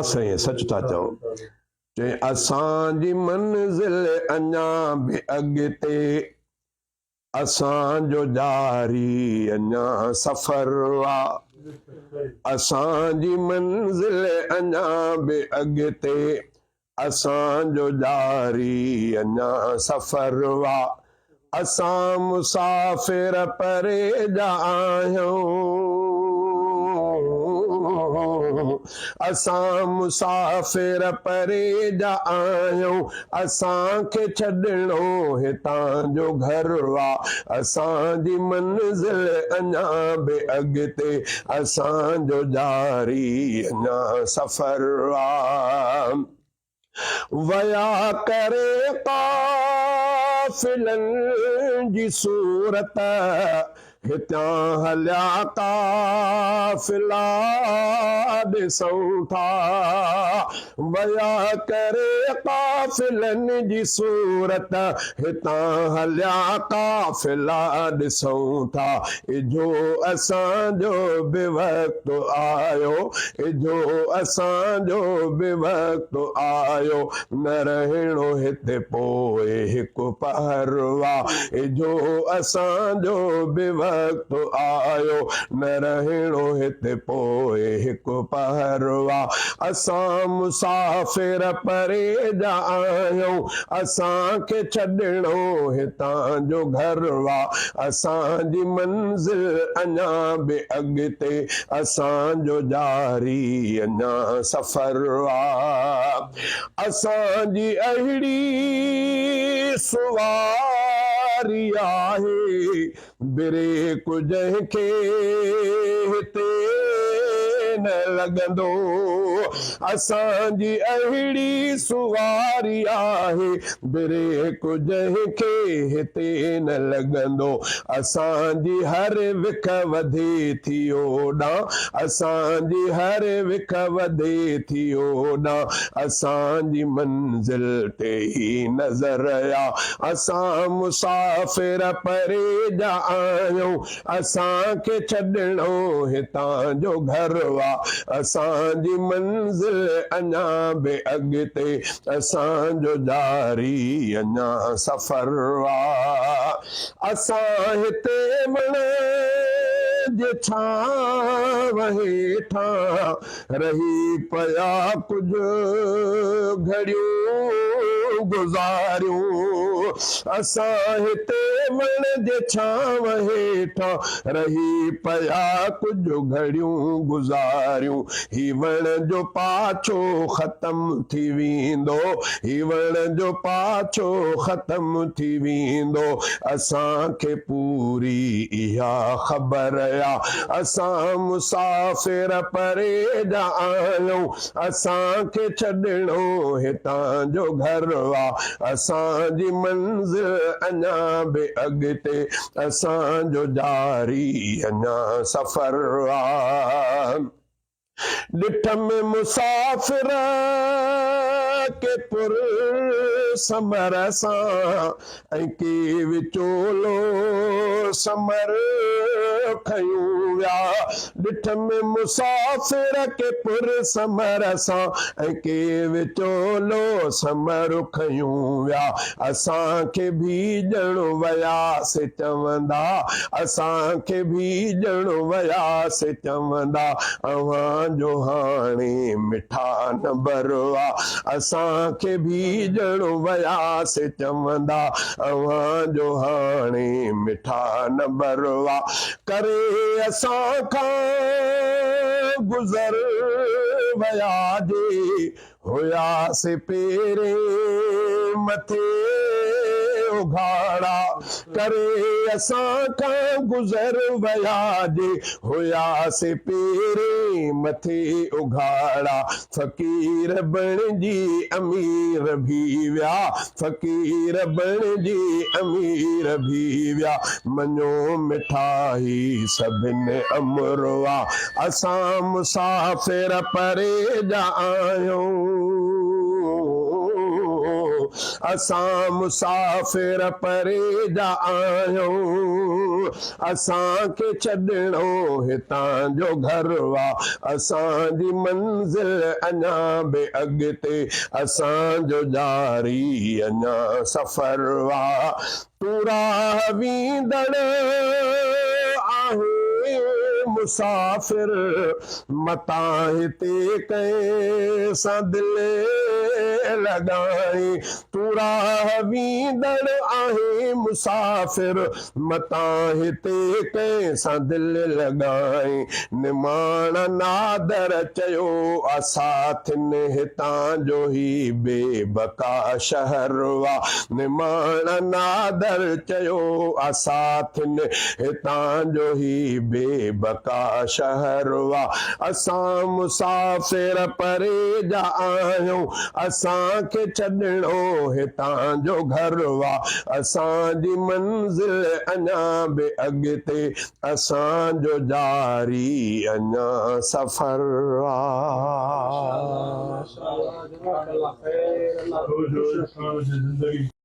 साईं सच था चओ चई असांजी मंज़िल अञा बि अॻिते असांजो जारी अञा सफ़र आहे असांजी मंज़िल अञा बि अॻिते असांजो जारी अञा सफ़र आहे असां मुसाफ़िर परे जा आहियूं असां मुसाफ़िर परे जा आहियूं असांखे छॾिणो हितां जो घर आहे असांजी मंज़िल अञा बि अॻिते असांजो जारी अञा सफ़र आहे वया करे काफ़िलनि जी सूरत हितां हलिया काफ़िला ॾिसूं था वया करे काफ़िलनि जी सूरत हितां हलिया काफ़िला ॾिसूं था इजो असांजो बि वक़्तु आयो इजो असांजो बि वक़्तु आयो न रहणो हिते पोइ हिकु पहर आहे इजो असांजो बि वक़्तु आयो न रहणो हिते पोइ हिकु पहर आहे असां मुसाफ़िर परे जा आहियूं असांखे छॾिणो हितां जो घर आहे असांजी मंज़िल अञा बि अॻिते असांजो जारी अञा सफ़र आहे असांजी अहिड़ी सुवारी आहे ब्रेक जंहिंखे हिते न लॻंदो असांजी अहिड़ी सुवारी आहे ब्रेक जंहिंखे हिते न लॻंदो असांजी हर विख वधे थी ओॾां असांजी हर विख वधे थी ओॾां असांजी मंज़िल ते ई नज़र आहे असां मुसाफ़िर परे जा आहियूं असांखे छॾिणो हितां जो घर आहे असांजी मंज़िल अञा बि अॻिते असांजो जारी अञा सफ़र आहे असां हिते वण जे छांव हेठां रही पिया कुझु घड़ियूं गुज़ारियूं असां हिते वण जे छांव हेठां रही पिया कुझु घड़ियूं गुज़ारियूं ही वण जो पाछो ख़तम थी वेंदो ही वण जो पाछो ख़तम थी वेंदो असांखे पूरी इहा ख़बर असां मुसाफ़िर परे जा आहियूं असांखे छॾिणो हितां जो घर आहे असांजी मंज़िल अञा बि अॻिते असांजो जारी अञा सफ़र आहे ॾिठम मुसाफ़िर के पुर समर सां ऐं के विचोलो समर खयूं विया ॾिठम मुसाफ़िर के पुर समर सां ऐं के विचोलो समर खयूं विया असांखे बि ॼण वयासीं चवंदा असांखे बि ॼण वयासीं चवंदा अव्हांजो हाणे मिठा नंबर आहे असांखे बि ॼण वयासीं चवंदा अव्हांजो हाणे मिठा नंबर आहे करे असां खां गुज़र वया जे हुयासीं पेरे मथे उघाड़ा करे असां खां गुज़र वया जे हुयासीं पेरे मथे उघाड़ा फ़क़ीर बणिजी अमीर भी विया फ़क़ीर बणिजी अमीर भी विया मञो मिठाई सभिनि अमरवा असां मुसाफ़िर परे जा आहियूं असां मुसाफ़िर परे जा आहियूं असांखे छॾिणो हितां जो घर वा असांजी मंज़िल अञा बि अॻिते असांजो जारी अञा सफ़र वा तूं राह वींदड़ आहे मुसाफ़िर मतां हिते कंहिं सां दिलि लॻाई तूं राह वींदड़ आहे मुसाफ़िर मतां हिते कंहिं सां दिलि लॻाई निमाण नादर चयो असाथिन हितां जो ही बेबका शहर वा निमाण नादर चयो असाथिन हितां जो ही बेबका शहर वा असां मुसाफ़िर परे जा आहियूं असांखे छॾिणो हितां जो घर वा असांजी मंज़िल अञा बि अॻिते असांजो जारी अञा सफ़र वा